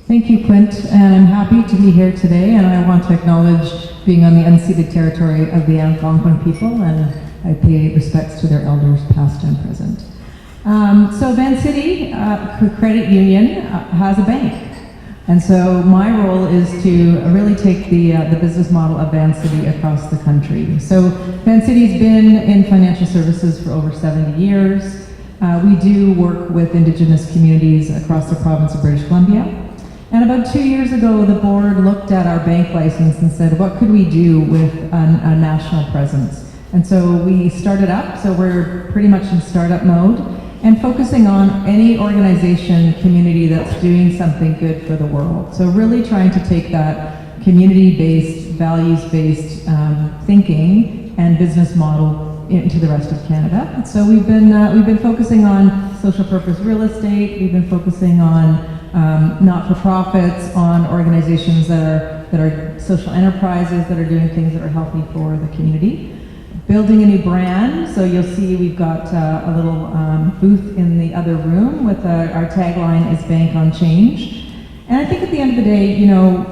Thank you, Clint, and I'm happy to be here today, and I want to acknowledge being on the unceded territory of the Algonquin people, and I pay respects to their elders, past and present. So Van City Credit Union has a bank, and so my role is to really take the business model of Van City across the country. So Van City's been in financial services for over 70 years. We do work with Indigenous communities across the province of British Columbia. And about 2 years ago, the board looked at our bank license and said, what could we do with a national presence? And so we started up, so we're pretty much in startup mode, and focusing on any organization, community that's doing something good for the world. So really trying to take that community-based, values-based thinking and business model into the rest of Canada. So we've been focusing on social purpose real estate. We've been focusing on not-for-profits, on organizations that are social enterprises that are doing things that are healthy for the community. Building a new brand, so you'll see we've got a little booth in the other room with our tagline is Bank on Change. And I think at the end of the day, you know,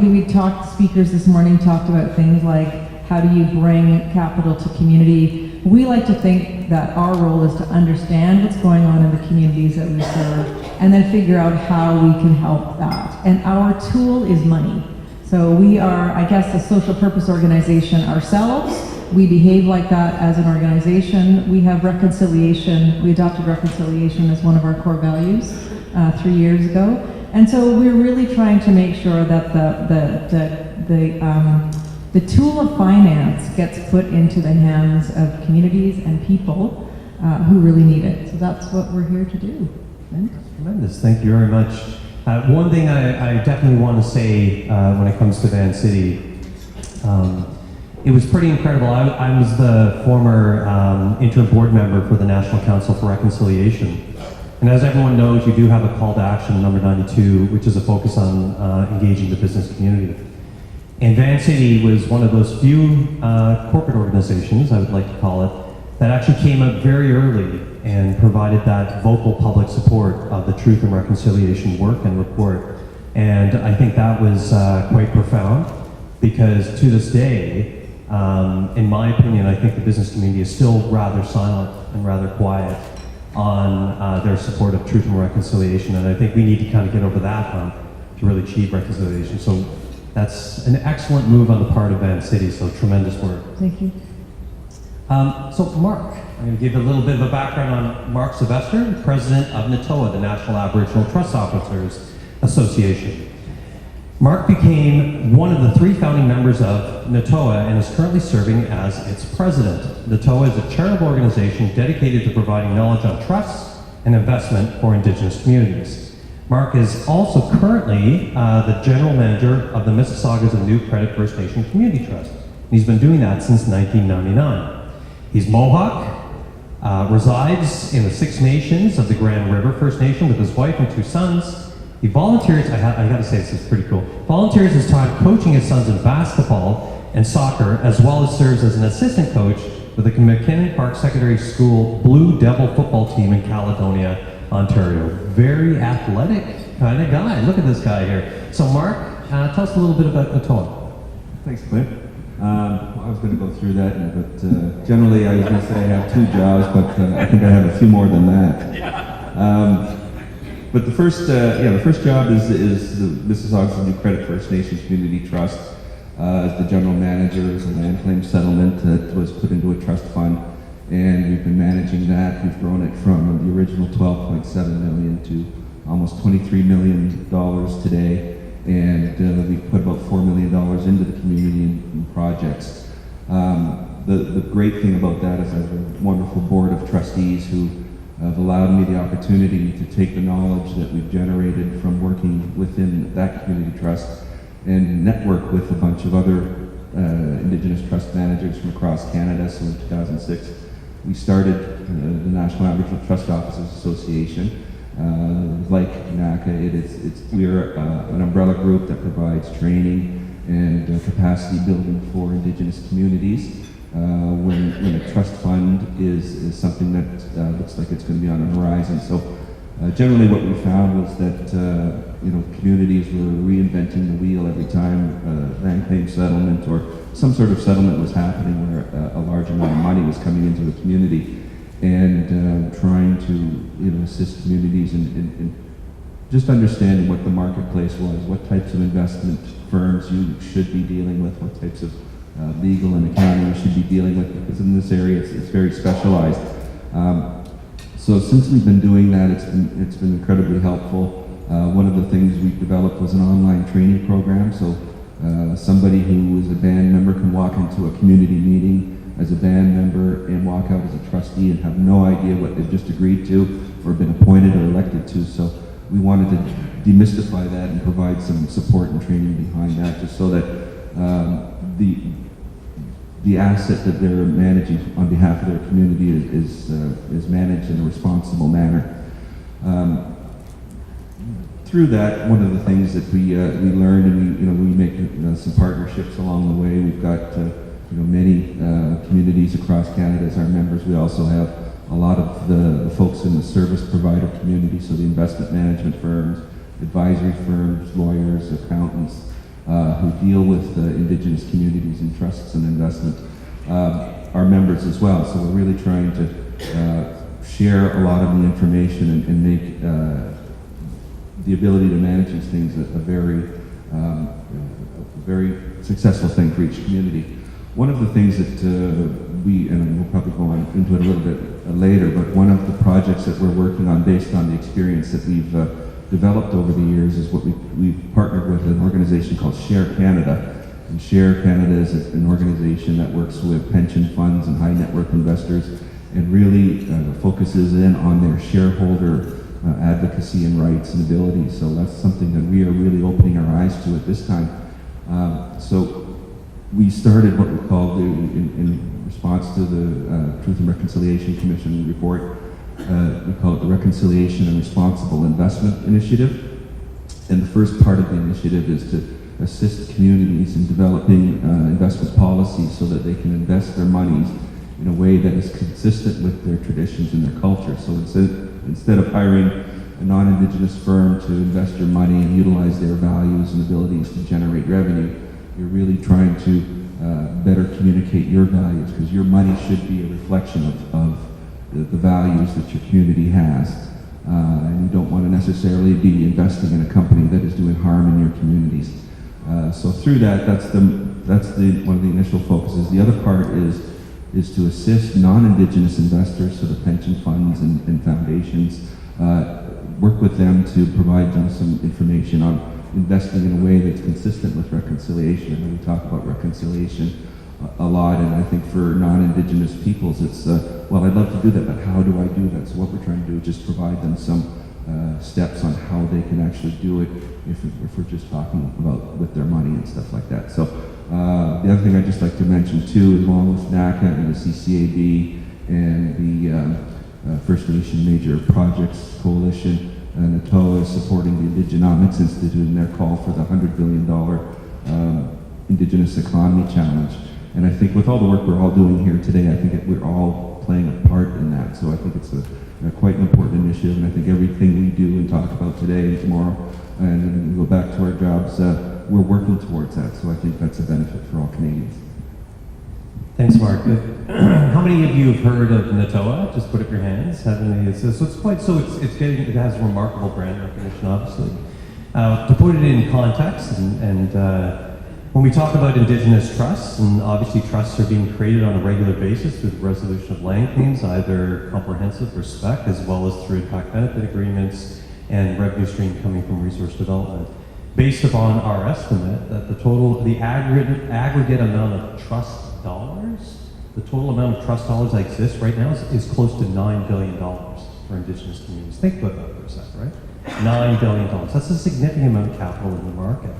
we talked, speakers this morning talked about things like how do you bring capital to community. We like to think that our role is to understand what's going on in the communities that we serve and then figure out how we can help that. And our tool is money. So we are, I guess, a social purpose organization ourselves. We behave like that as an organization. We have reconciliation. We adopted reconciliation as one of our core values 3 years ago. And so we're really trying to make sure that the tool of finance gets put into the hands of communities and people who really need it. So that's what we're here to do. Tremendous, thank you very much. One thing I definitely want to say when it comes to Van City, it was pretty incredible. I was the former interim board member for the National Council for Reconciliation. And as everyone knows, you do have a call to action, number 92, which is a focus on engaging the business community. And Van City was one of those few corporate organizations, I would like to call it, that actually came up very early and provided that vocal public support of the Truth and Reconciliation work and report. And I think that was quite profound, because to this day, in my opinion, I think the business community is still rather silent and rather quiet on their support of Truth and Reconciliation. And I think we need to kind of get over that hump to really achieve reconciliation. So that's an excellent move on the part of Van City, so tremendous work. Thank you. So Mark, I'm going to give a little bit of a background on Mark Sylvester, President of NATOA, the National Aboriginal Trust Officers Association. Mark became one of the 3 founding members of NATOA and is currently serving as its president. NATOA is a charitable organization dedicated to providing knowledge on trusts and investment for Indigenous communities. Mark is also currently the general manager of the Mississaugas of New Credit First Nation Community Trust. And he's been doing that since 1999. He's Mohawk, resides in the 6 nations of the Grand River First Nation with his wife and 2 sons. He volunteers, I gotta say this is pretty cool, volunteers his time coaching his sons in basketball and soccer, as well as serves as an assistant coach with the McKinnon Park Secondary School Blue Devil football team in Caledonia, Ontario. Very athletic kind of guy. Look at this guy here. So Mark, tell us a little bit about NATOA. Thanks, Clint. I was going to go through that, but generally I was going to say I have 2 jobs, but I think I have a few more than that. But the first job is the Mississaugas of New Credit First Nations Community Trust. As the general manager, is a land claim settlement that was put into a trust fund, and we've been managing that. We've grown it from the original $12.7 million to almost $23 million today. And we put about $4 million into the community in projects. The great thing about that is I have a wonderful board of trustees who have allowed me the opportunity to take the knowledge that we've generated from working within that community trust and network with a bunch of other Indigenous trust managers from across Canada. So in 2006, we started the National Aboriginal Trust Officers Association. Like NACA, we're an umbrella group that provides training and capacity building for Indigenous communities. When a trust fund is something that looks like it's going to be on the horizon. So Generally, what we found was that communities were reinventing the wheel every time land claim settlement or some sort of settlement was happening where a large amount of money was coming into the community, and trying to assist communities in just understanding what the marketplace was, what types of investment firms you should be dealing with, what types of legal and accounting you should be dealing with, because in this area it's very specialized. So since we've been doing that, it's been incredibly helpful. One of the things we developed was an online training program. So somebody who is a band member can walk into a community meeting as a band member and walk out as a trustee and have no idea what they've just agreed to or been appointed or elected to. So we wanted to demystify that and provide some support and training behind that, just so that the asset that they're managing on behalf of their community is managed in a responsible manner. Through that, one of the things that we learned, and we make some partnerships along the way. We've got many communities across Canada as our members. We also have a lot of the folks in the service provider community, so the investment management firms, advisory firms, lawyers, accountants, who deal with Indigenous communities and trusts and investment, are members as well. So we're really trying to share a lot of the information and make the ability to manage these things a very successful thing for each community. One of the things that and we'll probably go on into it a little bit later, but one of the projects that we're working on based on the experience that we've developed over the years is what we've partnered with an organization called Share Canada. And Share Canada is an organization that works with pension funds and high net worth investors and really focuses in on their shareholder advocacy and rights and abilities. So that's something that we are really opening our eyes to at this time. So we started what we called, in response to the Truth and Reconciliation Commission report, we call it the Reconciliation and Responsible Investment Initiative. And the first part of the initiative is to assist communities in developing investment policies so that they can invest their monies in a way that is consistent with their traditions and their culture. So instead of hiring a non-Indigenous firm to invest your money and utilize their values and abilities to generate revenue, you're really trying to better communicate your values, because your money should be a reflection of the values that your community has. And you don't want to necessarily be investing in a company that is doing harm in your communities. So through that, that's one of the initial focuses. The other part is to assist non-Indigenous investors, so the pension funds and foundations, work with them to provide them some information on investing in a way that's consistent with reconciliation. And we talk about reconciliation a lot, and I think for non-Indigenous peoples, it's, well, I'd love to do that, but how do I do that? So what we're trying to do is just provide them some steps on how they can actually do it if we're just talking about with their money and stuff like that. So the other thing I'd just like to mention too, along with NACA and the CCAB and the First Nation Major Projects Coalition, NATOA is supporting the Indigenomics Institute in their call for the $100 billion Indigenous Economy Challenge. And I think with all the work we're all doing here today, I think we're all playing a part in that. So I think it's quite an important initiative, and I think everything we do and talk about today and tomorrow, and then we go back to our jobs, we're working towards that. So I think that's a benefit for all Canadians. Thanks, Mark. How many of you have heard of NATOA? Just put up your hands. It has remarkable brand recognition, obviously. To put it in context, and when we talk about Indigenous trusts, and obviously trusts are being created on a regular basis through the resolution of land claims, either comprehensive or spec, as well as through impact benefit agreements and revenue stream coming from resource development. Based upon our estimate, that the aggregate amount of trust dollars, the total amount of trust dollars that exist right now is close to $9 billion for Indigenous communities. Think about that for a second, right? $9 billion. That's a significant amount of capital in the market.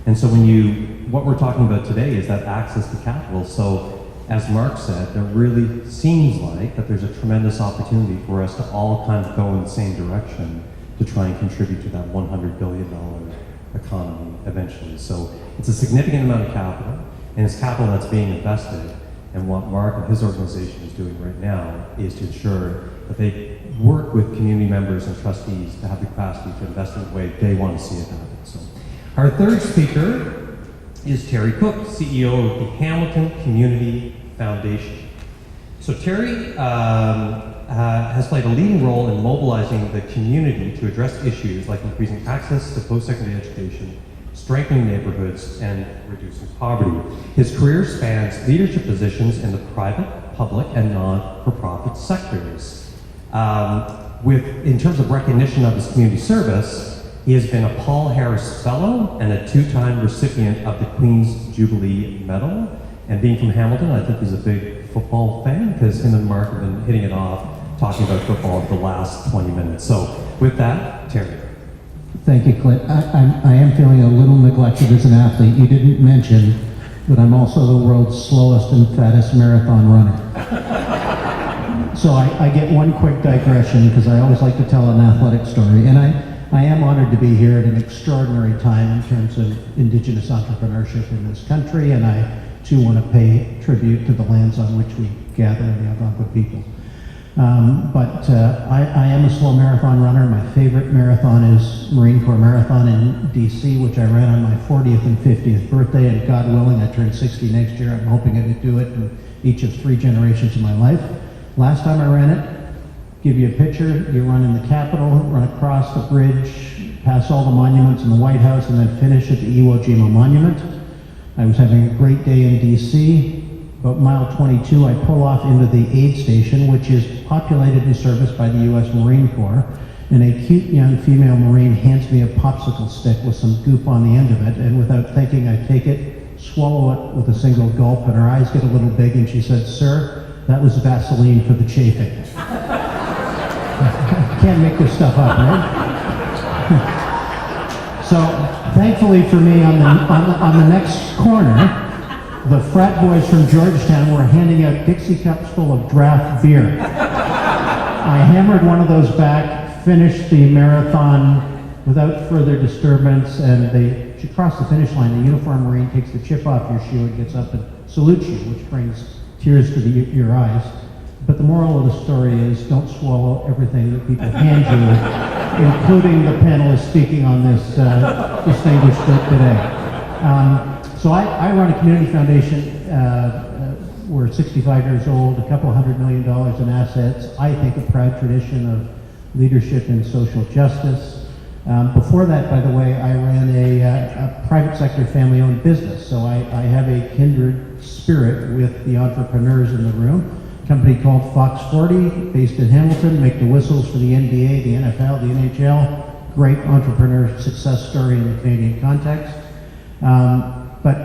And so what we're talking about today is that access to capital. So as Mark said, there really seems like that there's a tremendous opportunity for us to all kind of go in the same direction to try and contribute to that $100 billion economy eventually. So it's a significant amount of capital, and it's capital that's being invested. And what Mark and his organization is doing right now is to ensure that they work with community members and trustees to have the capacity to invest in the way they want to see it happen. So, our third speaker is Terry Cook, CEO of the Hamilton Community Foundation. So Terry has played a leading role in mobilizing the community to address issues like increasing access to post-secondary education, strengthening neighborhoods, and reducing poverty. His career spans leadership positions in the private, public, and non-for-profit sectors. In terms of recognition of his community service, he has been a Paul Harris Fellow and a 2-time recipient of the Queen's Jubilee Medal. And being from Hamilton, I think he's a big football fan because him and Mark have been hitting it off, talking about football for the last 20 minutes. So with that, Terry. Thank you, Clint. I am feeling a little neglected as an athlete. You didn't mention that I'm also the world's slowest and fattest marathon runner. So I get one quick digression because I always like to tell an athletic story. And I am honored to be here at an extraordinary time in terms of Indigenous entrepreneurship in this country, and I too want to pay tribute to the lands on which we gather in the Algonquin people. I am a slow marathon runner. My favorite marathon is Marine Corps Marathon in DC, which I ran on my 40th and 50th birthday, and God willing, I turn 60 next year. I'm hoping I can do it in each of 3 generations of my life. Last time I ran it, give you a picture, you run in the Capitol, run across the bridge, pass all the monuments in the White House, and then finish at the Iwo Jima Monument. I was having a great day in DC. About mile 22, I pull off into the aid station, which is populated and serviced by the U.S. Marine Corps, and a cute young female Marine hands me a popsicle stick with some goop on the end of it, and without thinking, I take it, swallow it with a single gulp, and her eyes get a little big, and she said, "Sir, that was Vaseline for the chafing." Can't make this stuff up, right? So, thankfully for me, on the next corner, the frat boys from Georgetown were handing out Dixie cups full of draft beer. I hammered one of those back, finished the marathon without further disturbance, and she crossed the finish line. The uniformed Marine takes the chip off your shoe and gets up and salutes you, which brings tears to your eyes. But the moral of the story is don't swallow everything that people hand you, including the panelists speaking on this distinguished trip today. So I run a community foundation. We're 65 years old, a couple $100 million in assets. I think a proud tradition of leadership in social justice. Before that, by the way, I ran a private sector family-owned business. So I have a kindred spirit with the entrepreneurs in the room. A company called Fox 40, based in Hamilton, make the whistles for the NBA, the NFL, the NHL. Great entrepreneur success story in the Canadian context. But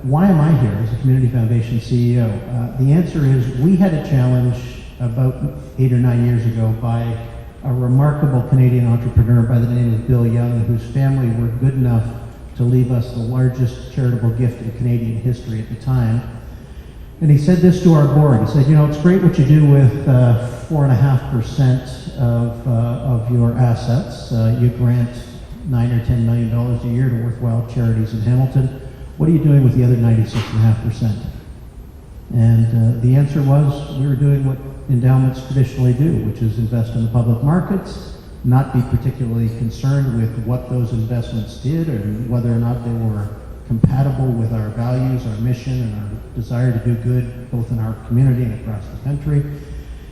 why am I here as a community foundation CEO? The answer is we had a challenge about 8 or 9 years ago by a remarkable Canadian entrepreneur by the name of Bill Young, whose family were good enough to leave us the largest charitable gift in Canadian history at the time. And he said this to our board. He said, you know, it's great what you do with 4.5% of your assets. You grant $9 or $10 million a year to worthwhile charities in Hamilton. What are you doing with the other 96.5%? And the answer was we were doing what endowments traditionally do, which is invest in the public markets, not be particularly concerned with what those investments did or whether or not they were compatible with our values, our mission, and our desire to do good both in our community and across the country.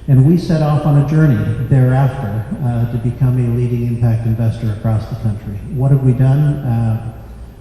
And we set off on a journey thereafter to become a leading impact investor across the country. What have we done?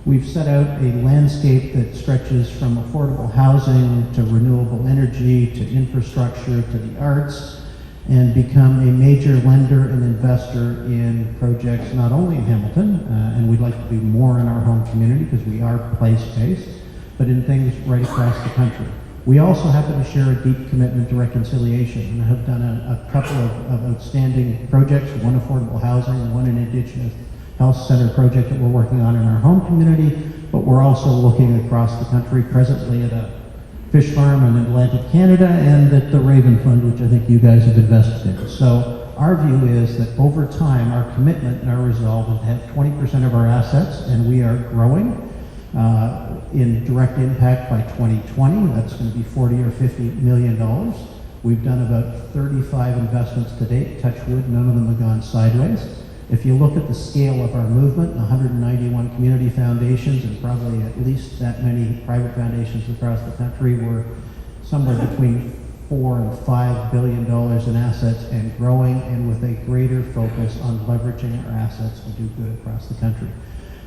We've set out a landscape that stretches from affordable housing to renewable energy to infrastructure to the arts, and become a major lender and investor in projects not only in Hamilton, and we'd like to do more in our home community because we are place-based, but in things right across the country. We also happen to share a deep commitment to reconciliation and have done a couple of outstanding projects, one affordable housing, one an Indigenous Health Center project that we're working on in our home community, but we're also looking across the country presently at a fish farm in Atlantic Canada and at the Raven Fund, which I think you guys have invested in. So our view is that over time, our commitment and our resolve is to have 20% of our assets, and we are growing in direct impact by 2020. That's going to be $40 or $50 million. We've done about 35 investments to date. Touch wood, none of them have gone sideways. If you look at the scale of our movement, 191 community foundations and probably at least that many private foundations across the country, we're somewhere between $4 and $5 billion in assets and growing, and with a greater focus on leveraging our assets to do good across the country.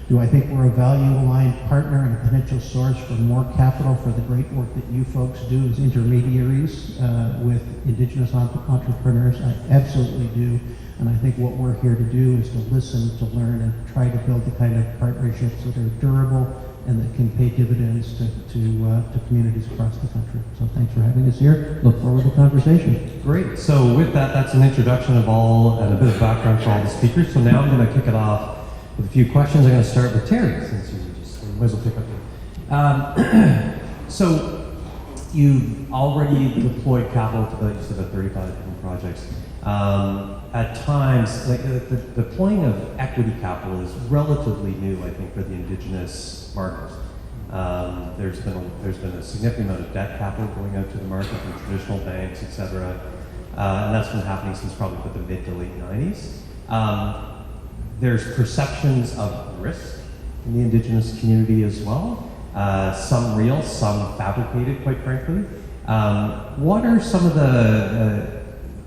Do I think we're a value-aligned partner and a potential source for more capital for the great work that you folks do as intermediaries with Indigenous entrepreneurs? I absolutely do. And I think what we're here to do is to listen, to learn, and try to build the kind of partnerships that are durable and that can pay dividends to communities across the country. So thanks for having us here. Look forward to the conversation. Great. So with that, that's an introduction of all and a bit of background for all the speakers. So now I'm going to kick it off with a few questions. I'm going to start with Terry, since you just might as well pick up. So you've already deployed capital to you said about 35 different projects. At times, like the deploying of equity capital is relatively new, I think, for the Indigenous market. There's been a significant amount of debt capital going out to the market from traditional banks, et cetera, and that's been happening since probably the mid to late 90s. There's perceptions of risk in the Indigenous community as well. Some real, some fabricated, quite frankly. What are some of the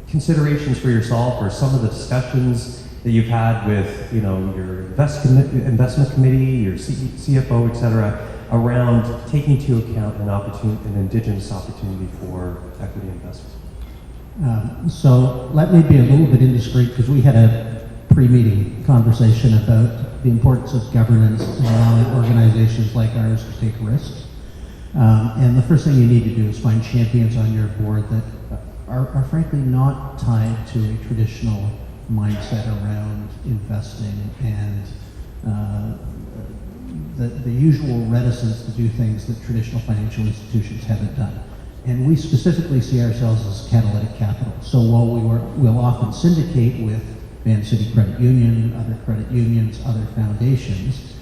considerations for yourself, or some of the discussions that you've had with, your investment committee, your CFO, et cetera, around taking into account an Indigenous opportunity for equity investment? So let me be a little bit indiscreet, because we had a pre-meeting conversation about the importance of governance and allowing organizations like ours to take risks. And the first thing you need to do is find champions on your board that are frankly not tied to a traditional mindset around investing and the usual reticence to do things that traditional financial institutions haven't done. And we specifically see ourselves as catalytic capital. So while we'll often syndicate with Vancity Credit Union, other credit unions, other foundations,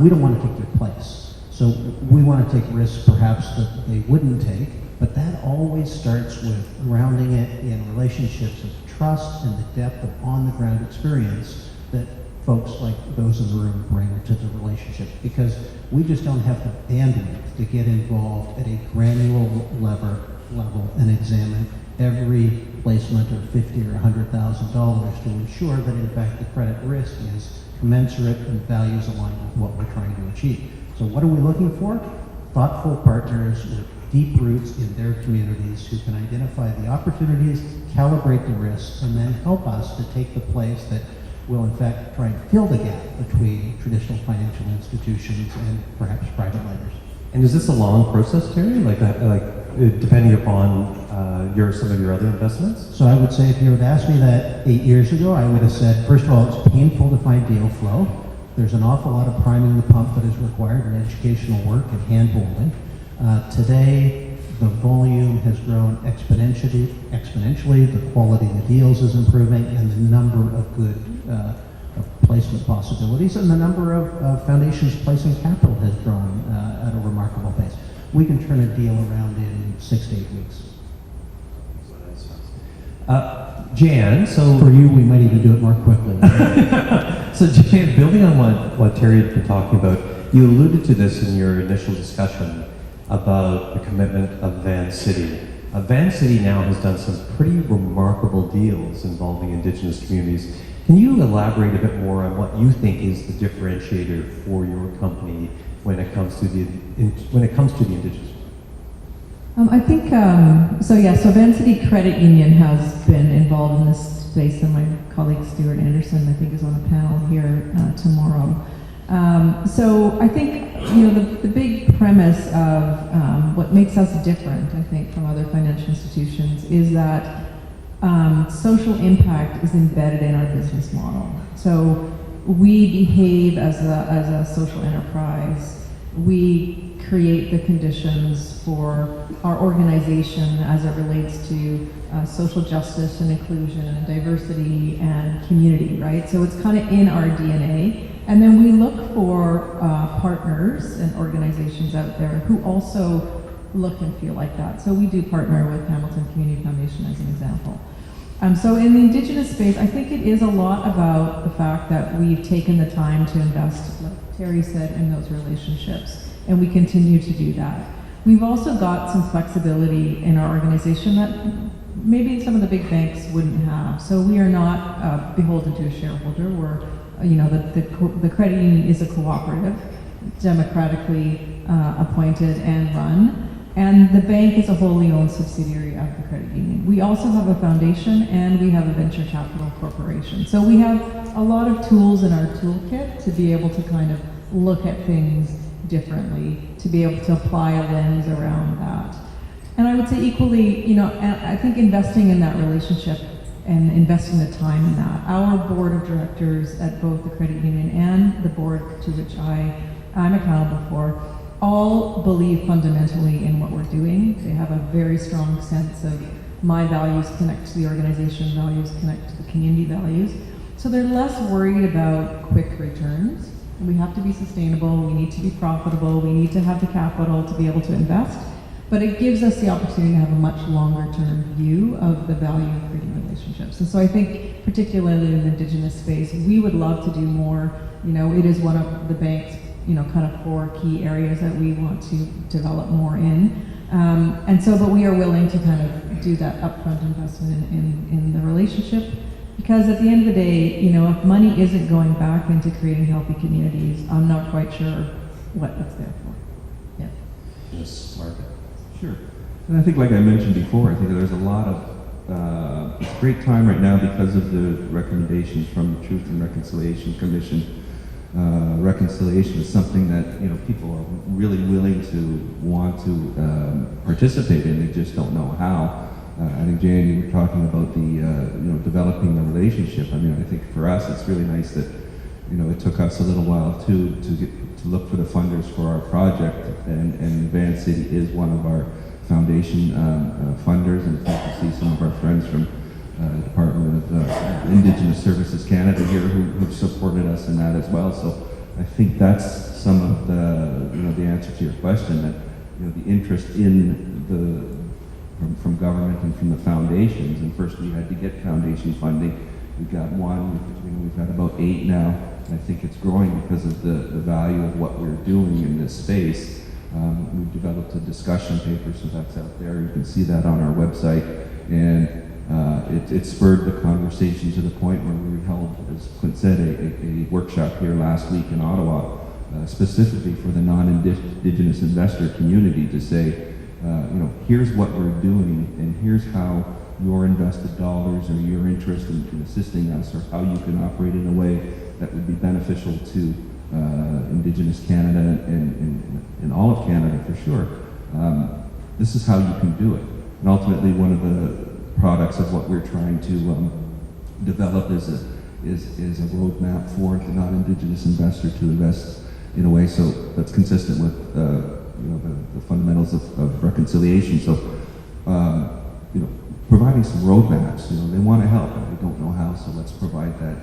we don't want to take their place. So we want to take risks perhaps that they wouldn't take, but that always starts with grounding it in relationships of trust and the depth of on-the-ground experience that folks like those in the room bring to the relationship, because we just don't have the bandwidth to get involved at a granular level and examine every placement of $50,000 or $100,000 to ensure that in fact the credit risk is commensurate and values aligned with what we're trying to achieve. So what are we looking for? Thoughtful partners with deep roots in their communities who can identify the opportunities, calibrate the risks, and then help us to take the place that will in fact try and fill the gap between traditional financial institutions and perhaps private lenders. And is this a long process, Terry? Like depending upon some of your other investments? So I would say if you had asked me that 8 years ago, I would have said, first of all, it's painful to find deal flow. There's an awful lot of priming the pump that is required in educational work and hand-holding. Today, the volume has grown exponentially. The quality of the deals is improving, and the number of good placement possibilities and the number of foundations placing capital has grown at a remarkable pace. We can turn a deal around in 6 to 8 weeks. Jan, so For you, we might even do it more quickly. So Jan, building on what Terry had been talking about, you alluded to this in your initial discussion about the commitment of Vancity. Vancity now has done some pretty remarkable deals involving Indigenous communities. Can you elaborate a bit more on what you think is the differentiator for your company when it comes to the Indigenous? I think, so Vancity Credit Union has been involved in this space, and my colleague Stuart Anderson, I think, is on a panel here tomorrow. So I think, the big premise of what makes us different, I think, from other financial institutions is that social impact is embedded in our business model. So we behave as a social enterprise. We create the conditions for our organization as it relates to social justice and inclusion and diversity and community, right? So it's kind of in our DNA. And then we look for partners and organizations out there who also look and feel like that. So we do partner with Hamilton Community Foundation as an example. So in the Indigenous space, I think it is a lot about the fact that we've taken the time to invest, like Terry said, in those relationships, and we continue to do that. We've also got some flexibility in our organization that maybe some of the big banks wouldn't have. So we are not beholden to a shareholder. We're, the credit union is a cooperative, democratically appointed and run. And the bank is a wholly owned subsidiary of the credit union. We also have a foundation and we have a venture capital corporation. So we have a lot of tools in our toolkit to be able to kind of look at things differently, to be able to apply a lens around that. And I would say equally, I think investing in that relationship and investing the time in that. Our board of directors at both the credit union and the board to which I'm accountable for all believe fundamentally in what we're doing. They have a very strong sense of my values connect to the organization values, connect to the community values. So they're less worried about quick returns. We have to be sustainable, we need to be profitable, we need to have the capital to be able to invest, but it gives us the opportunity to have a much longer term view of the value of creating relationships. And so I think particularly in the Indigenous space, we would love to do more. It is one of the bank's kind of 4 key areas that we want to develop more in. But we are willing to kind of do that upfront investment in the relationship, because at the end of the day, if money isn't going back into creating healthy communities, I'm not quite sure what it's there for. Yeah. Yes, Mark. Sure. And I think, like I mentioned before, I think there's a lot of, it's a great time right now because of the recommendations from the Truth and Reconciliation Commission. Reconciliation is something that people are really willing to want to participate in. They just don't know how. I think Jan, you were talking about the developing the relationship. I mean, I think for us it's really nice that it took us a little while to look for the funders for our project, and Van City is one of our foundation funders, and to see some of our friends from Department of Indigenous Services Canada here who've supported us in that as well. So I think that's some of the answer to your question, that the interest in from government and from the foundations. And first we had to get foundation funding. We got one. We've had about 8 now. And I think it's growing because of the value of what we're doing in this space. We've developed a discussion paper, so that's out there. You can see that on our website. And it spurred the conversation to the point where we held, as Clint said, a workshop here last week in Ottawa, specifically for the non-Indigenous investor community, to say, here's what we're doing, and here's how your invested dollars or your interest in assisting us, or how you can operate in a way that would be beneficial to Indigenous Canada and all of Canada for sure. This is how you can do it. And ultimately, one of the products of what we're trying to develop is a roadmap for the non-Indigenous investor to invest in a way so that's consistent with the fundamentals of reconciliation. So providing some roadmaps. They want to help, and they don't know how, so let's provide that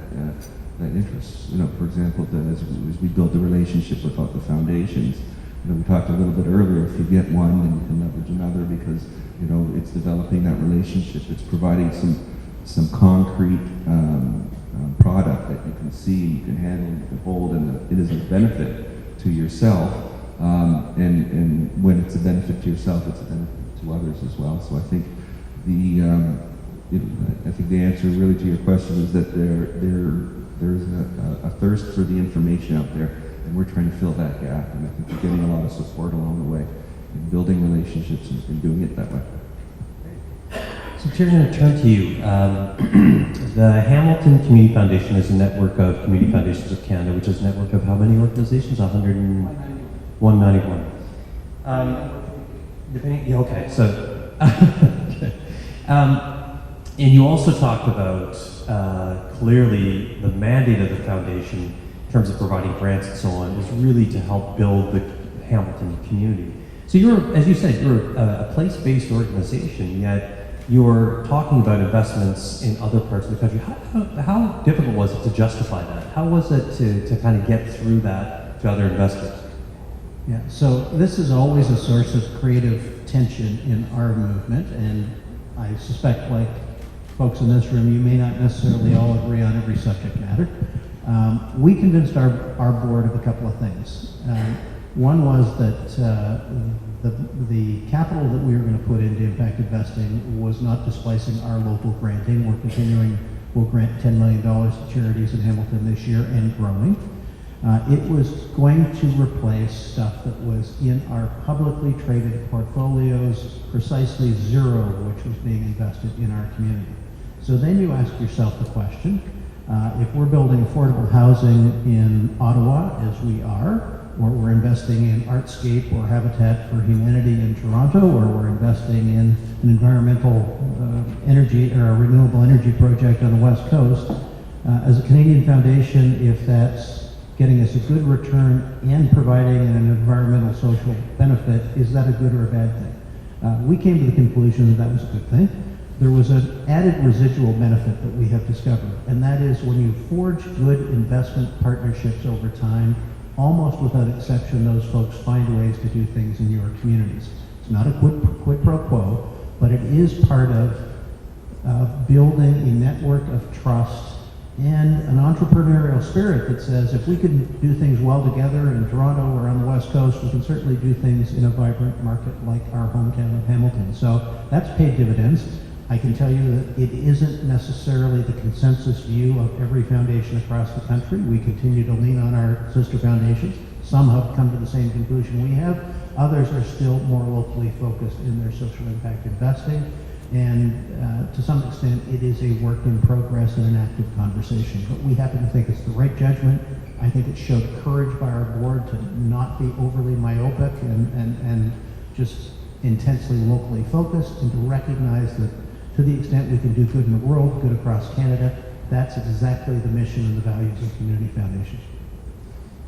interest. For example, as we build the relationship with the foundations. We talked a little bit earlier. If you get one, then you can leverage another, because it's developing that relationship. It's providing some concrete product that you can see, you can handle, you can hold, and it is a benefit to yourself. And when it's a benefit to yourself, it's a benefit to others as well. So I think the answer really to your question is that there's a thirst for the information out there, and we're trying to fill that gap. And I think we're getting a lot of support along the way in building relationships and doing it that way. So Terry, I'm going to turn to you. The Hamilton Community Foundation is a network of community foundations of Canada, which is a network of how many organizations? 191. Okay, so and you also talked about clearly the mandate of the foundation in terms of providing grants and so on is really to help build the Hamilton community. So you're, as you said, you're a place-based organization, yet you're talking about investments in other parts of the country. How difficult was it to justify that? How was it to kind of get through that to other investors? Yeah, so this is always a source of creative tension in our movement, and I suspect, like folks in this room, you may not necessarily all agree on every subject matter. We convinced our board of a couple of things. One was that the capital that we were going to put into impact investing was not displacing our local granting. We're continuing, we'll grant $10 million to charities in Hamilton this year and growing. It was going to replace stuff that was in our publicly traded portfolios, precisely zero of which was being invested in our community. So then you ask yourself the question, if we're building affordable housing in Ottawa, as we are, or we're investing in Artscape or Habitat for Humanity in Toronto, or we're investing in an environmental energy or a renewable energy project on the West Coast, as a Canadian foundation, if that's getting us a good return and providing an environmental social benefit, is that a good or a bad thing? We came to the conclusion that that was a good thing. There was an added residual benefit that we have discovered, and that is when you forge good investment partnerships over time, almost without exception, those folks find ways to do things in your communities. It's not a quid pro quo, but it is part of building a network of trust and an entrepreneurial spirit that says if we can do things well together in Toronto or on the West Coast, we can certainly do things in a vibrant market like our hometown of Hamilton. So that's paid dividends. I can tell you that it isn't necessarily the consensus view of every foundation across the country. We continue to lean on our sister foundations. Some have come to the same conclusion we have. Others are still more locally focused in their social impact investing. And to some extent, it is a work in progress and an active conversation. But we happen to think it's the right judgment. I think it showed courage by our board to not be overly myopic and just intensely locally focused, and to recognize that to the extent we can do good in the world, good across Canada, that's exactly the mission and the values of community foundations.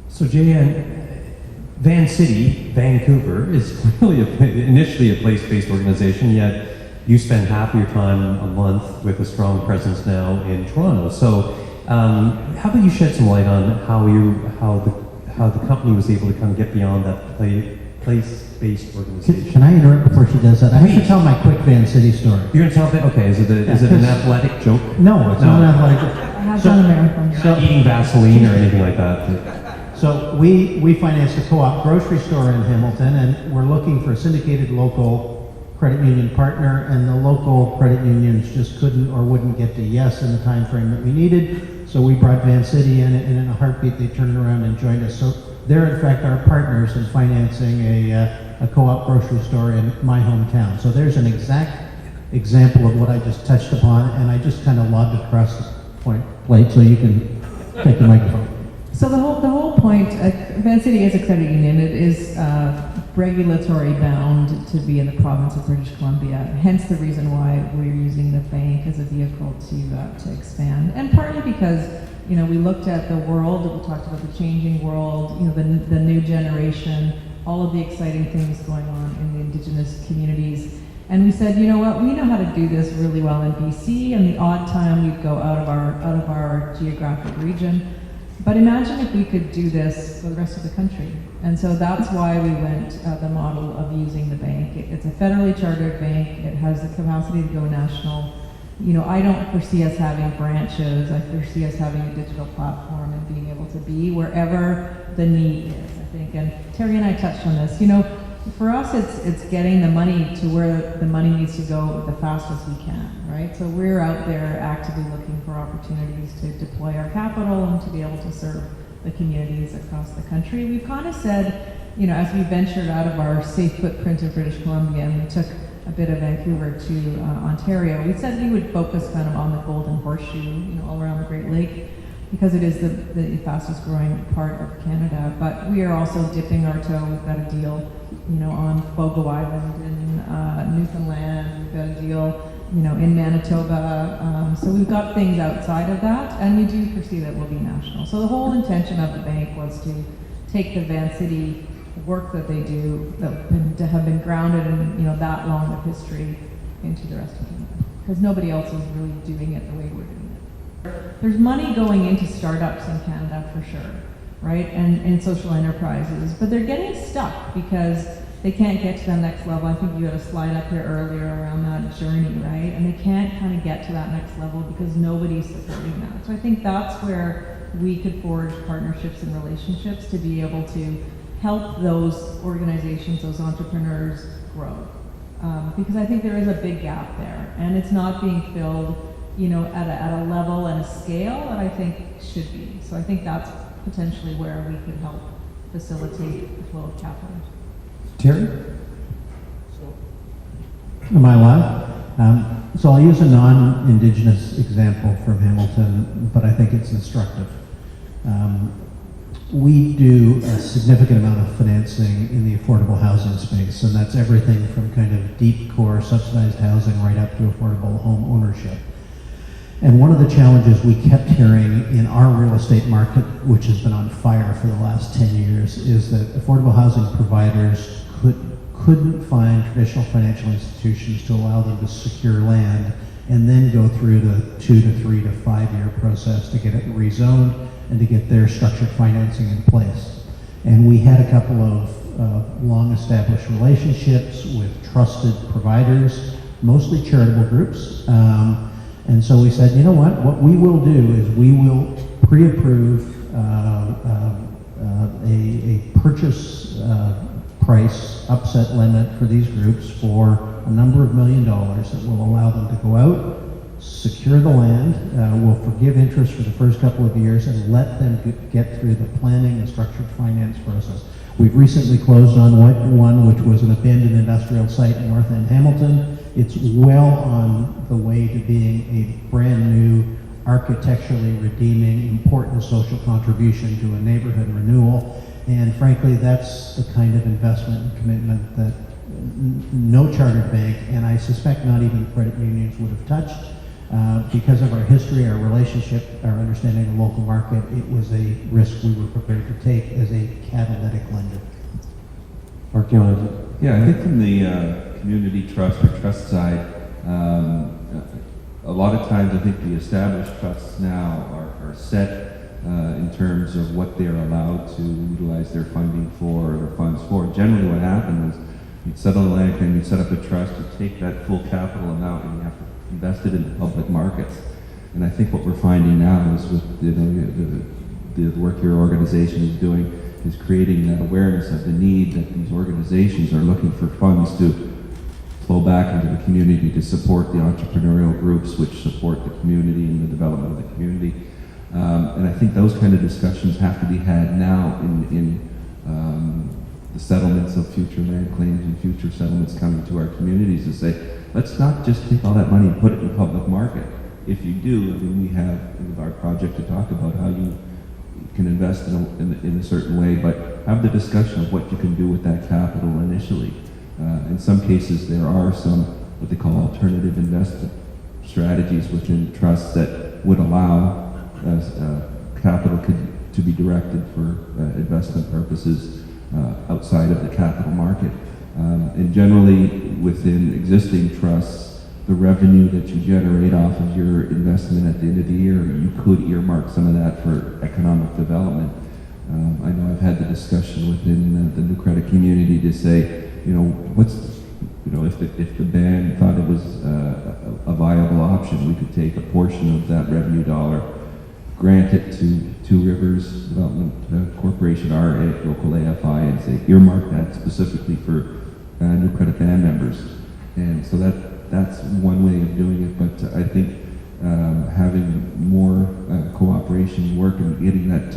So Jan, Van City, Vancouver, is really initially a place-based organization, yet you spend half of your time a month with a strong presence now in Toronto. So how about you shed some light on how the company was able to kind of get beyond that place-based organization? Can I interrupt before she does that? I have to tell my quick Van City story. You're going to tell that? Okay, is it an athletic joke? No, it's not an athletic joke. I have done a marathon. You're not eating Vaseline or anything like that? So we financed a co-op grocery store in Hamilton, and we're looking for a syndicated local credit union partner, and the local credit unions just couldn't or wouldn't get to yes in the time frame that we needed. So we brought Van City in, and in a heartbeat they turned around and joined us. So they're in fact our partners in financing a co-op grocery store in my hometown. So there's an exact example of what I just touched upon, and I just kind of lobbed it across the plate so you can take the microphone. So the whole point, Van City is a credit union. It is regulatory bound to be in the province of British Columbia. Hence the reason why we're using the bank as a vehicle to expand, and partly because we looked at the world. We talked about the changing world. The new generation, all of the exciting things going on in the Indigenous communities. And we said, you know what, we know how to do this really well in BC, and the odd time we'd go out of our geographic region. But imagine if we could do this for the rest of the country. And so that's why we went the model of using the bank. It's a federally chartered bank. It has the capacity to go national. I don't foresee us having branches. I foresee us having a digital platform and being able to be wherever the need is, I think. And Terry and I touched on this. For us, it's getting the money to where the money needs to go the fastest we can, right? So we're out there actively looking for opportunities to deploy our capital and to be able to serve the communities across the country. We've kind of said, as we ventured out of our safe footprint of British Columbia and we took a bit of Vancouver to Ontario, we said we would focus kind of on the Golden Horseshoe, all around the Great Lake, because it is the fastest growing part of Canada. But we are also dipping our toe. We've got a deal, on Fogo Island in Newfoundland. We've got a deal, in Manitoba. So we've got things outside of that, and we do foresee that we'll be national. So the whole intention of the bank was to take the Van City work that they do, that have been grounded in that long of history, into the rest of Canada, because nobody else is really doing it the way we're doing it. There's money going into startups in Canada for sure. right? And social enterprises, but they're getting stuck because they can't get to the next level. I think you had a slide up here earlier around that journey, right? And they can't kind of get to that next level because nobody's supporting that. So I think that's where we could forge partnerships and relationships to be able to help those organizations, those entrepreneurs grow. Because I think there is a big gap there, and it's not being filled, you know, at a level and a scale that I think should be. So I think that's potentially where we could help facilitate the flow of capital. Terry? Am I live? So I'll use a non-Indigenous example from Hamilton, but I think it's instructive. We do a significant amount of financing in the affordable housing space, and that's everything from kind of deep core subsidized housing right up to affordable home ownership. And one of the challenges we kept hearing in our real estate market, which has been on fire for the last 10 years, is that affordable housing providers couldn't find traditional financial institutions to allow them to secure land and then go through the 2 to 3 to 5 year process to get it rezoned and to get their structured financing in place. And we had a couple of long-established relationships with trusted providers, mostly charitable groups. And so we said, you know what we will do is we will pre-approve a purchase price upset limit for these groups for a number of $1 million that will allow them to go out, secure the land, we'll forgive interest for the first couple of years and let them get through the planning and structured finance process. We've recently closed on one which was an abandoned industrial site in North End Hamilton. It's well on the way to being a brand new, architecturally redeeming, important social contribution to a neighborhood renewal. And frankly, that's the kind of investment and commitment that no chartered bank, and I suspect not even credit unions, would have touched. Because of our history, our relationship, our understanding of the local market, it was a risk we were prepared to take as a catalytic lender. Mark, you want to? Yeah, I think from the community trust or trust side, a lot of times I think the established trusts now are set in terms of what they're allowed to utilize their funding for, or their funds for. Generally what happened was you'd settle the land and you'd set up a trust, you take that full capital amount and you have to invest it in the public markets. And I think what we're finding now is with the work your organization is doing is creating that awareness of the need that these organizations are looking for funds to flow back into the community to support the entrepreneurial groups which support the community and the development of the community. And I think those kind of discussions have to be had now in the settlements of future land claims and future settlements coming to our communities to say, let's not just take all that money and put it in the public market. If you do, I mean, we have our project to talk about how you can invest in a certain way, but have the discussion of what you can do with that capital initially. In some cases, there are some what they call alternative investment strategies within trusts that would allow capital to be directed for investment purposes outside of the capital market. And generally, within existing trusts, the revenue that you generate off of your investment at the end of the year, you could earmark some of that for economic development. I know I've had the discussion within the New Credit community to say, if the band thought it was a viable option, we could take a portion of that revenue dollar, grant it to Two Rivers Development Corporation, our local AFI, and say earmark that specifically for New Credit band members. And so that's one way of doing it, but I think having more cooperation work and getting that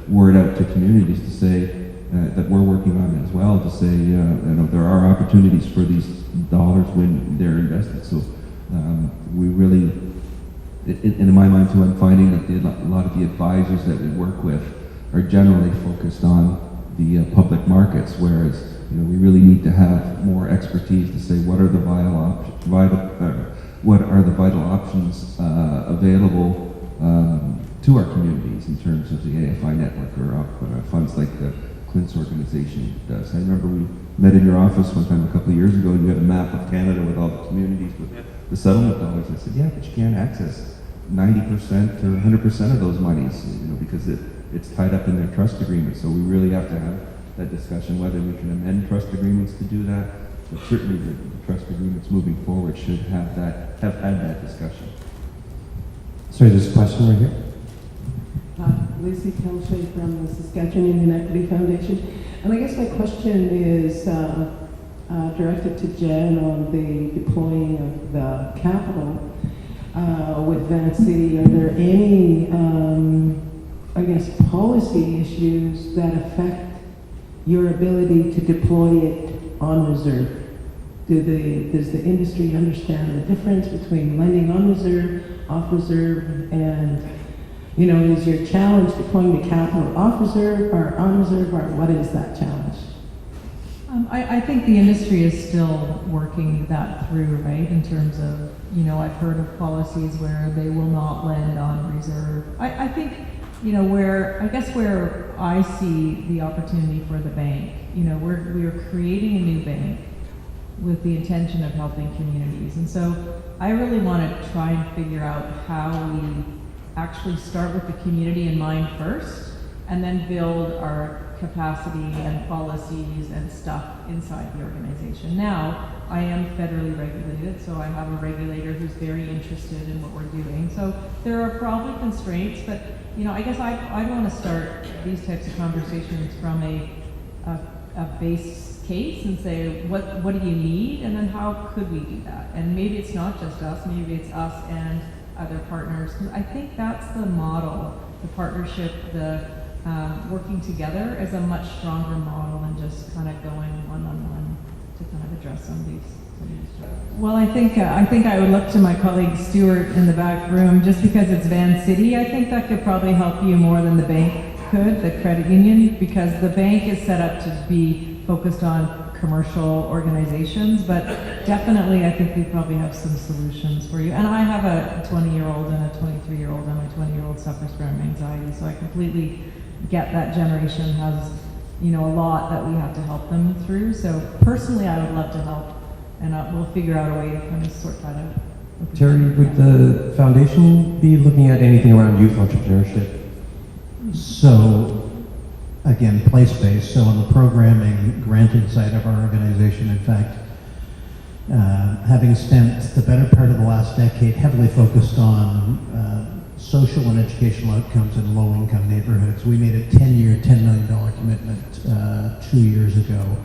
word out to communities to say that we're working on it as well, to say there are opportunities for these dollars when they're invested. So we really, in my mind too, I'm finding that a lot of the advisors that we work with are generally focused on the public markets, whereas we really need to have more expertise to say what are the vital options available to our communities in terms of the AFI network or funds like the Clint's organization does. I remember we met in your office one time a couple of years ago, and you had a map of Canada with all the communities with the settlement dollars. I said, yeah, but you can't access 90% or 100% of those monies, because it's tied up in their trust agreement. So we really have to have that discussion whether we can amend trust agreements to do that. But certainly the trust agreements moving forward should have had that discussion. Sorry, there's a question right here. Lucy Pelche from the Saskatchewan Indian Equity Foundation. And I guess my question is directed to Jen on the deploying of the capital with Van City. Are there any, policy issues that affect your ability to deploy it on reserve? Does the industry understand the difference between lending on reserve, off reserve, and is your challenge deploying the capital off reserve or on reserve, or what is that challenge? I think the industry is still working that through, right, in terms of, I've heard of policies where they will not lend on reserve. I think, where I see the opportunity for the bank, we're creating a new bank with the intention of helping communities. And so I really want to try and figure out how we actually start with the community in mind first, and then build our capacity and policies and stuff inside the organization. Now, I am federally regulated, so I have a regulator who's very interested in what we're doing. So there are probably constraints, but I guess I want to start these types of conversations from a base case and say, what do you need, and then how could we do that? And maybe it's not just us, maybe it's us and other partners. I think that's the model, the partnership, the working together is a much stronger model than just kind of going one-on-one to kind of address some of these issues. Well, I think I would look to my colleague Stuart in the back room, just because it's Van City. I think that could probably help you more than the bank could, the credit union, because the bank is set up to be focused on commercial organizations, but definitely I think we probably have some solutions for you. And I have a 20-year-old and a 23-year-old, and my 20-year-old suffers from anxiety, so I completely get that generation has, a lot that we have to help them through. So personally, I would love to help, and we'll figure out a way to kind of sort that out. Terry, would the foundation be looking at anything around youth entrepreneurship? So, again, place-based. So on the programming granted side of our organization, in fact, having spent the better part of the last decade heavily focused on social and educational outcomes in low-income neighborhoods, we made a 10-year, $10 million commitment 2 years ago,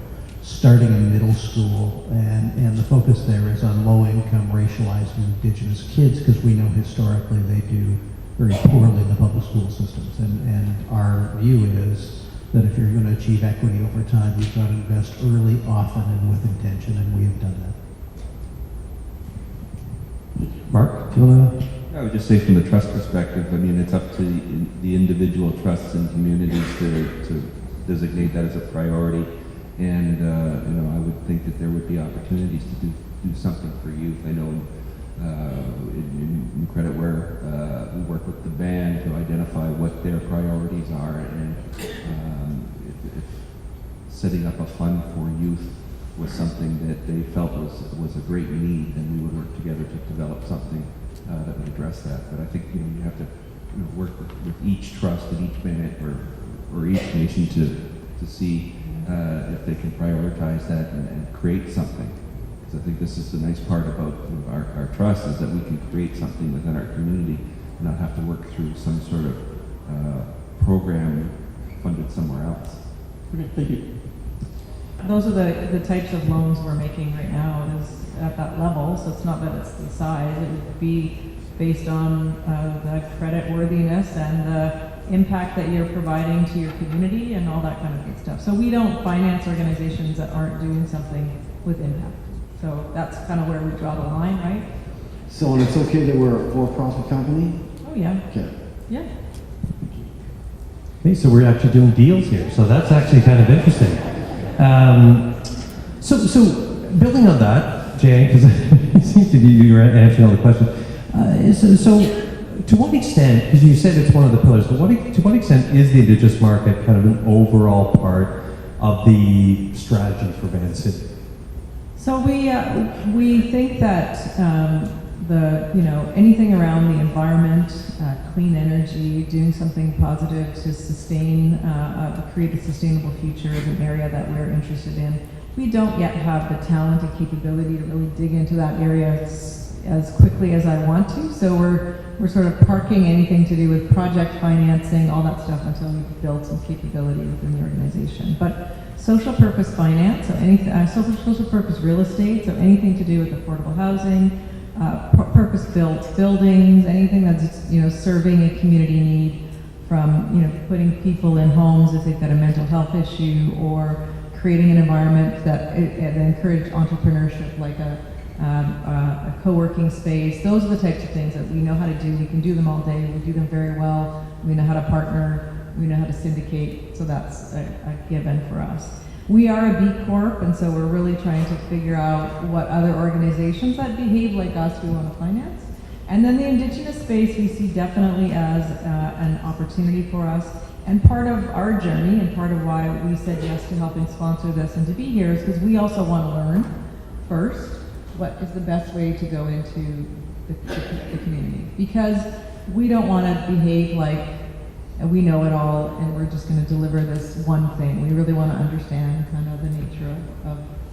starting in middle school, and the focus there is on low-income, racialized, and Indigenous kids, because we know historically they do very poorly in the public school systems. And our view is that if you're going to achieve equity over time, you've got to invest early, often, and with intention, and we have done that. Mark, do you want to? I would just say from the trust perspective, it's up to the individual trusts and communities to designate that as a priority. And, I would think that there would be opportunities to do something for youth. I know in Creditware, we work with the band to identify what their priorities are, and if setting up a fund for youth was something that they felt was a great need, then we would work together to develop something that would address that. But I think you have to work with each trust and each band or each nation to see if they can prioritize that and create something. Because I think this is the nice part about our trust, is that we can create something within our community and not have to work through some sort of program funded somewhere else. Okay, thank you. Those are the types of loans we're making right now, is at that level, so it's not that it's the size, it would be based on the credit worthiness and the impact that you're providing to your community and all that kind of good stuff. So we don't finance organizations that aren't doing something with impact. So that's kind of where we draw the line, right? So, and it's okay that we're a for-profit company? Oh, yeah. Okay. Yeah. Okay, so we're actually doing deals here, so that's actually kind of interesting. So building on that, Jay, because it seems to be you're answering all the questions. So to what extent, because you said it's one of the pillars, but to what extent is the Indigenous market kind of an overall part of the strategy for Van City? So we think that anything around the environment, clean energy, doing something positive to sustain, create a sustainable future is an area that we're interested in. We don't yet have the talent and capability to really dig into that area as quickly as I want to, so we're sort of parking anything to do with project financing, all that stuff, until we've built some capability within the organization. But social purpose finance, so anything, social purpose real estate, so anything to do with affordable housing, purpose-built buildings, anything that's serving a community need, from putting people in homes if they've got a mental health issue, or creating an environment that encourage entrepreneurship, like a co-working space. Those are the types of things that we know how to do. We can do them all day. We do them very well. We know how to partner. We know how to syndicate. So that's a given for us. We are a B Corp, and so we're really trying to figure out what other organizations that behave like us we want to finance. And then the Indigenous space we see definitely as an opportunity for us. And part of our journey, and part of why we said yes to helping sponsor this and to be here, is because we also want to learn first what is the best way to go into the community. Because we don't want to behave like we know it all and we're just going to deliver this one thing. We really want to understand kind of the nature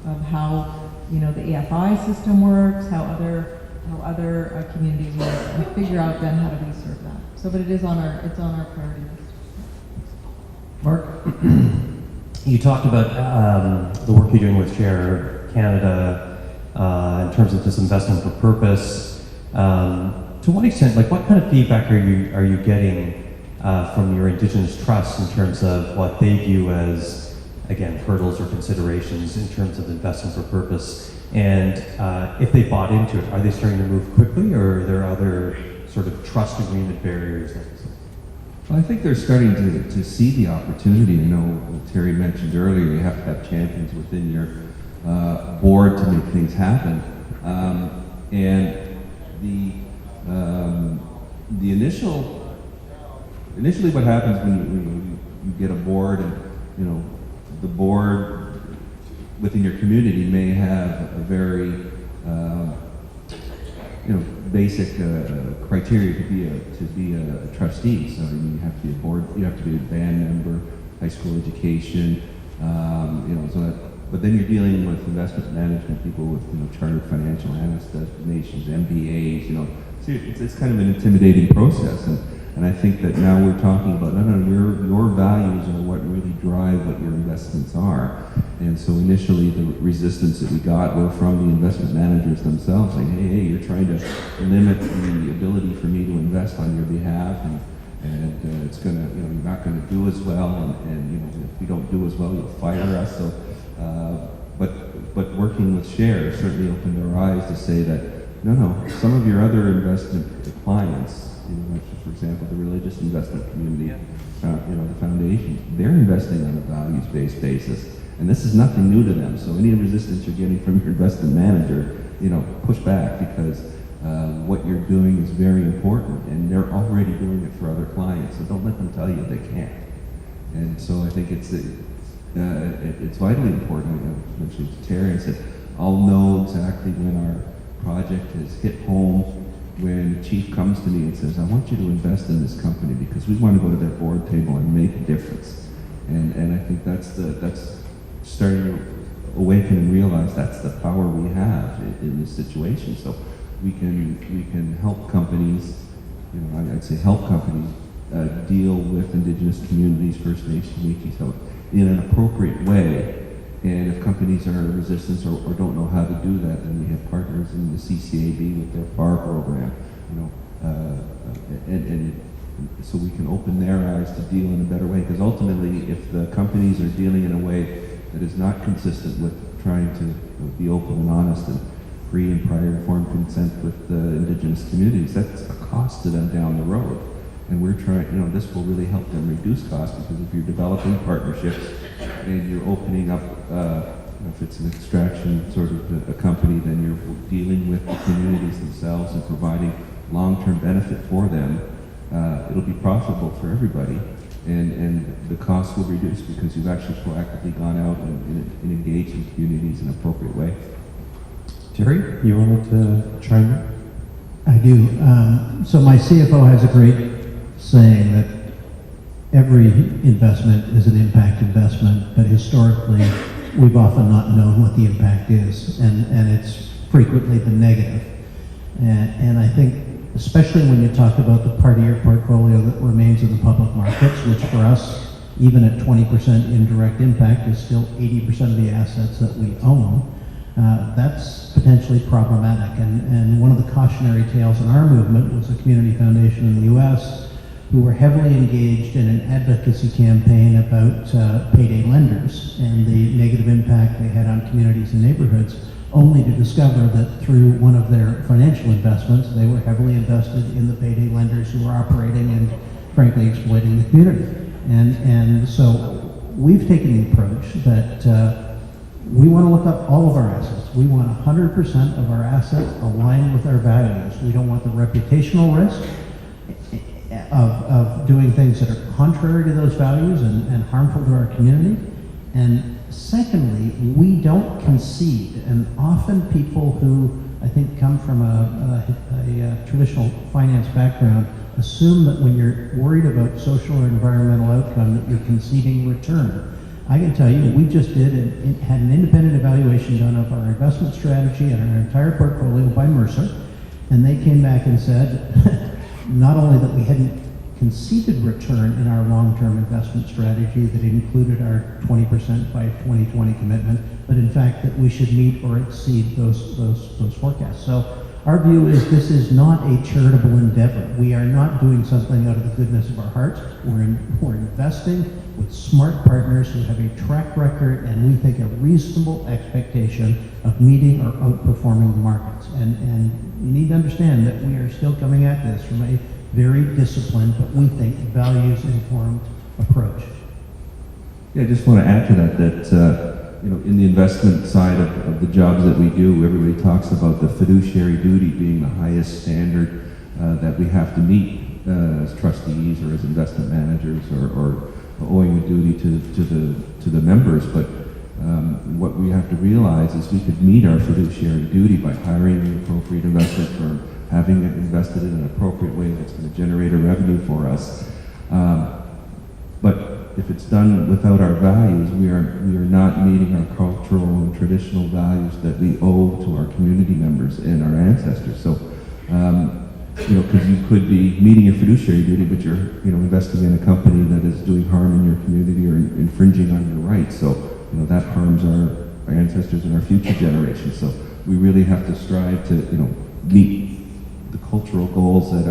of how the AFI system works, how other communities work, and figure out then how do we serve that. So, but it's on our priority list. Mark, you talked about the work you're doing with Share Canada in terms of this investment for purpose. To what extent, what kind of feedback are you getting from your Indigenous trusts in terms of what they view as, again, hurdles or considerations in terms of investment for purpose? And if they bought into it, are they starting to move quickly, or are there other sort of trust agreement barriers? Well, I think they're starting to see the opportunity. Terry mentioned earlier, you have to have champions within your board to make things happen. And the initially what happens when you get a board, and the board within your community may have a very basic criteria to be a trustee. So you have to be a board, you have to be a band member, high school education, but then you're dealing with investment management people with chartered financial analyst designations, MBAs. So it's kind of an intimidating process. And I think that now we're talking about, your values are what really drive what your investments are. And so initially the resistance that we got were from the investment managers themselves, saying, hey, you're trying to limit the ability for me to invest on your behalf, and it's gonna, you're not gonna do as well, and if we don't do as well, you'll fire us. So, but working with Share certainly opened our eyes to say that, some of your other investment clients, for example, the religious investment community, the foundations, they're investing on a values-based basis. And this is nothing new to them. So any resistance you're getting from your investment manager, push back, because what you're doing is very important, and they're already doing it for other clients. So don't let them tell you they can't. And so I think it's vitally important. I mentioned to Terry, I said, I'll know exactly when our project has hit home, when the chief comes to me and says, I want you to invest in this company because we want to go to their board table and make a difference. And I think that's starting to awaken and realize that's the power we have in this situation. So we can help companies, I'd say help companies deal with Indigenous communities, First Nations, Métis, so in an appropriate way. And if companies are resistant or don't know how to do that, then we have partners in the CCAB with their FAR program, and so we can open their eyes to deal in a better way. Because ultimately, if the companies are dealing in a way that is not consistent with trying to be open and honest and free and prior informed consent with the Indigenous communities, that's a cost to them down the road. And we're trying, this will really help them reduce costs, because if you're developing partnerships and you're opening up, if it's an extraction sort of a company, then you're dealing with the communities themselves and providing long-term benefit for them. It'll be profitable for everybody, and the costs will reduce because you've actually proactively gone out and engaged in communities in an appropriate way. Terry, you wanted to chime in? I do. So my CFO has a great saying that every investment is an impact investment, but historically, we've often not known what the impact is, and it's frequently the negative. And I think, especially when you talk about the part of your portfolio that remains in the public markets, which for us, even at 20% indirect impact, is still 80% of the assets that we own, that's potentially problematic. And one of the cautionary tales in our movement was a community foundation in the U.S. who were heavily engaged in an advocacy campaign about payday lenders and the negative impact they had on communities and neighborhoods, only to discover that through one of their financial investments, they were heavily invested in the payday lenders who were operating and frankly exploiting the community. And so we've taken the approach that we want to look up all of our assets. We want 100% of our assets aligned with our values. We don't want the reputational risk of doing things that are contrary to those values and harmful to our community. And secondly, we don't concede. And often people who I think come from a traditional finance background assume that when you're worried about social or environmental outcome that you're conceding return. I can tell you, we just had an independent evaluation done of our investment strategy and our entire portfolio by Mercer, and they came back and said not only that we hadn't conceded return in our long-term investment strategy that included our 20% by 2020 commitment, but in fact that we should meet or exceed those forecasts. So our view is this is not a charitable endeavor. We are not doing something out of the goodness of our hearts. We're investing with smart partners who have a track record and we think a reasonable expectation of meeting or outperforming the markets. And you need to understand that we are still coming at this from a very disciplined, but we think values-informed approach. Yeah, I just want to add to that in the investment side of the jobs that we do, everybody talks about the fiduciary duty being the highest standard that we have to meet as trustees or as investment managers or owing a duty to the members. But what we have to realize is we could meet our fiduciary duty by hiring the appropriate investment firm, having it invested in an appropriate way that's going to generate a revenue for us. But if it's done without our values, we are not meeting our cultural and traditional values that we owe to our community members and our ancestors. So, because you could be meeting your fiduciary duty, but you're, investing in a company that is doing harm in your community or infringing on your rights. So, that harms our ancestors and our future generations. So, we really have to strive to, meet the cultural goals that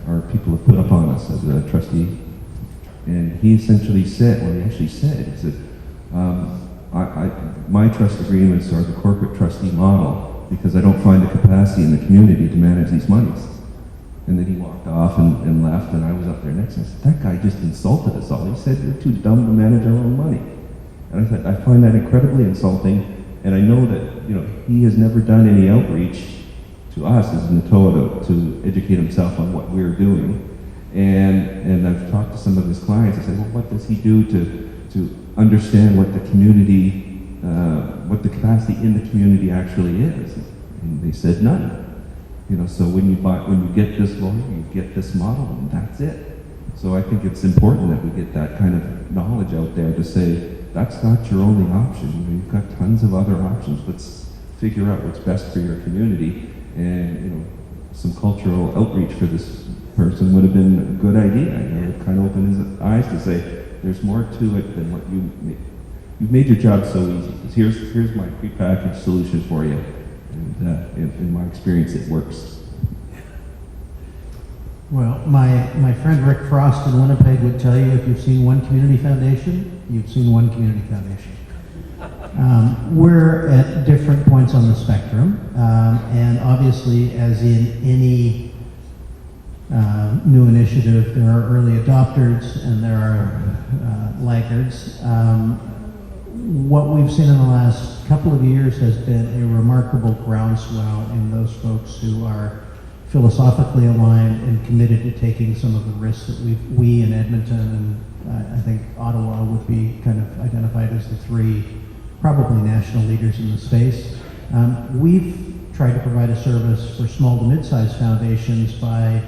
our people have put upon us as a trustee. And he essentially said, he said, my trust agreements are the corporate trustee model because I don't find the capacity in the community to manage these monies. And then he walked off and left, and I was up there next. And I said, that guy just insulted us all. He said, we're too dumb to manage our own money. And I said, I find that incredibly insulting, and I know that, he has never done any outreach to us as NATOA to educate himself on what we're doing. And I've talked to some of his clients. I said, well, what does he do to understand what the community, what the capacity in the community actually is? And they said none. So when you get this lawyer, you get this model, and that's it. So I think it's important that we get that kind of knowledge out there to say, that's not your only option. You've got tons of other options. Let's figure out what's best for your community. And, some cultural outreach for this person would have been a good idea. It kind of opened his eyes to say, there's more to it than what you've made your job so easy. Here's my prepackaged solution for you. And in my experience, it works. Well, my friend Rick Frost in Winnipeg would tell you if you've seen one community foundation, you've seen one community foundation. We're at different points on the spectrum, and obviously, as in any new initiative, there are early adopters and there are laggards. What we've seen in the last couple of years has been a remarkable groundswell in those folks who are philosophically aligned and committed to taking some of the risks that we in Edmonton and I think Ottawa would be kind of identified as the three probably national leaders in the space. We've tried to provide a service for small to mid-sized foundations by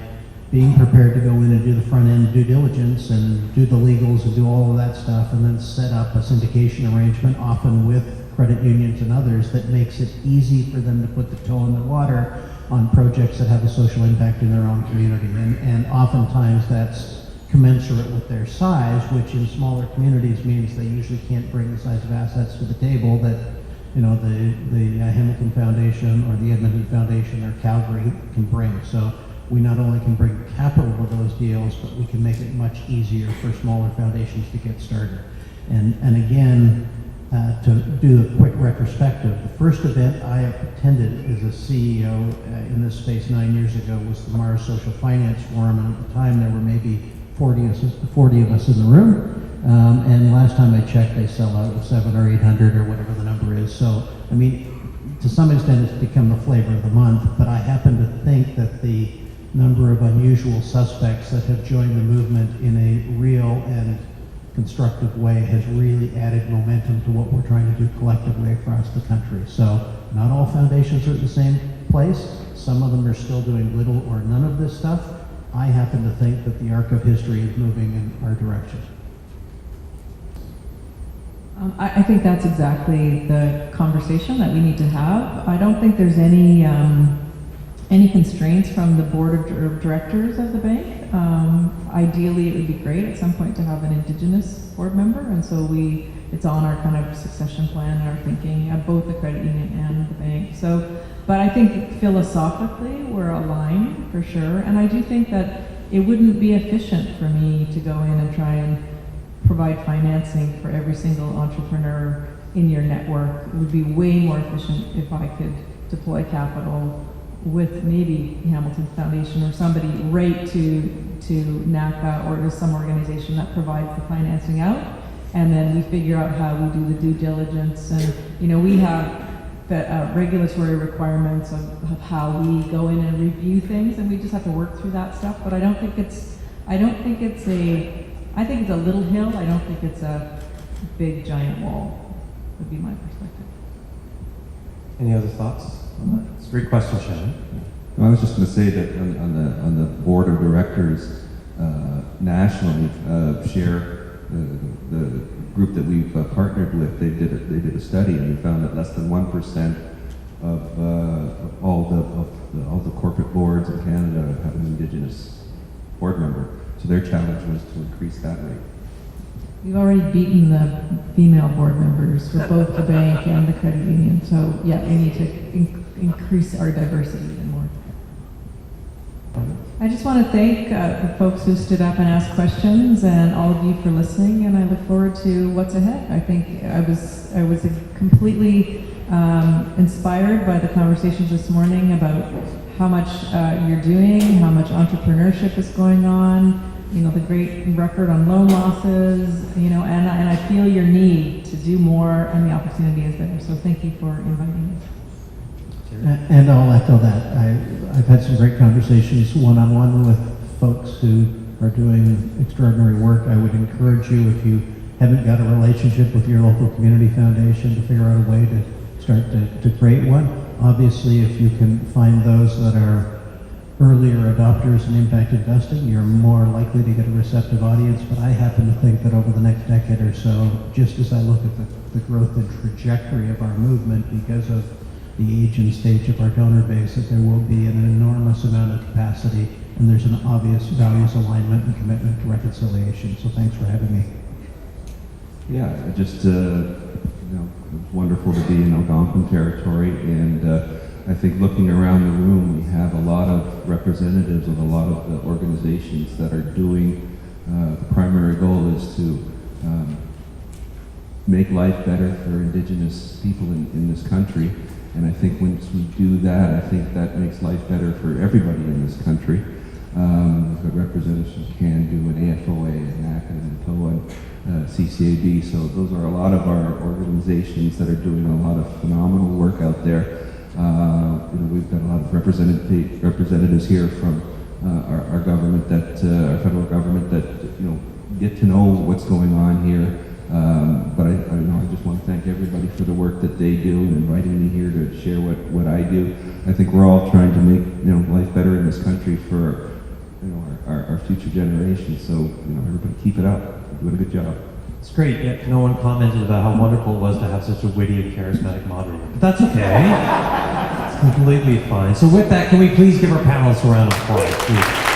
being prepared to go in and do the front end due diligence and do the legals and do all of that stuff, and then set up a syndication arrangement, often with credit unions and others, that makes it easy for them to put the toe in the water on projects that have a social impact in their own community. And oftentimes that's commensurate with their size, which in smaller communities means they usually can't bring the size of assets to the table that, you know, the Hamilton Foundation or the Edmonton Foundation or Calgary can bring. So we not only can bring capital to those deals, but we can make it much easier for smaller foundations to get started. And again, to do a quick retrospective, the first event I attended as a CEO in this space 9 years ago was the Mars Social Finance Forum, and at the time there were maybe 40 of us in the room. And last time I checked, they sell out of 700 or 800 or whatever the number is. So, I mean, to some extent it's become the flavor of the month, but I happen to think that the number of unusual suspects that have joined the movement in a real and constructive way has really added momentum to what we're trying to do collectively across the country. So not all foundations are at the same place. Some of them are still doing little or none of this stuff. I happen to think that the arc of history is moving in our direction. I think that's exactly the conversation that we need to have. I don't think there's any constraints from the board of directors of the bank. Ideally, it would be great at some point to have an Indigenous board member, and so it's on our kind of succession plan and our thinking of both the credit union and the bank. So, but I think philosophically we're aligned for sure, and I do think that it wouldn't be efficient for me to go in and try and provide financing for every single entrepreneur in your network. It would be way more efficient if I could deploy capital with maybe Hamilton Foundation or somebody right to NACA or to some organization that provides the financing out, and then we figure out how we do the due diligence. And you know, we have the regulatory requirements of how we go in and review things, and we just have to work through that stuff. But I think it's a little hill. I don't think it's a big giant wall, would be my perspective. Any other thoughts on that? It's a great question, Shannon. I was just going to say that on the board of directors nationally, share the group that we've partnered with, they did a study, and they found that less than 1% of all the corporate boards in Canada have an Indigenous board member. So their challenge was to increase that rate. We've already beaten the female board members for both the bank and the credit union. So yeah, we need to increase our diversity even more. I just want to thank the folks who stood up and asked questions, and all of you for listening, and I look forward to what's ahead. I think I was completely inspired by the conversations this morning about how much you're doing, how much entrepreneurship is going on, you know, the great record on loan losses, you know, and I feel your need to do more, and the opportunity is there. So thank you for inviting me. And I'll echo that. I've had some great conversations one-on-one with folks who are doing extraordinary work. I would encourage you, if you haven't got a relationship with your local community foundation, to figure out a way to start to create one. Obviously, if you can find those that are earlier adopters in impact investing, you're more likely to get a receptive audience. But I happen to think that over the next decade or so, just as I look at the growth and trajectory of our movement because of the age and stage of our donor base, that there will be an enormous amount of capacity, and there's an obvious values alignment and commitment to reconciliation. So thanks for having me. Yeah, just you know, it's wonderful to be in Algonquin territory, and I think looking around the room, we have a lot of representatives of a lot of the organizations that are doing. The primary goal is to make life better for Indigenous people in this country. And I think once we do that, I think that makes life better for everybody in this country. We've got representatives from CANDO and AFOA and NACA and TOA and CCAB. So those are a lot of our organizations that are doing a lot of phenomenal work out there. You know, we've got a lot of representatives here from our government, our federal government, that you know, get to know what's going on here. But I just want to thank everybody for the work that they do and inviting me here to share what I do. I think we're all trying to make life better in this country for our future generations. So everybody keep it up. You're doing a good job. It's great, yet no one commented about how wonderful it was to have such a witty and charismatic moderator. But that's okay. It's completely fine. So with that, can we please give our panelists a round of applause, please?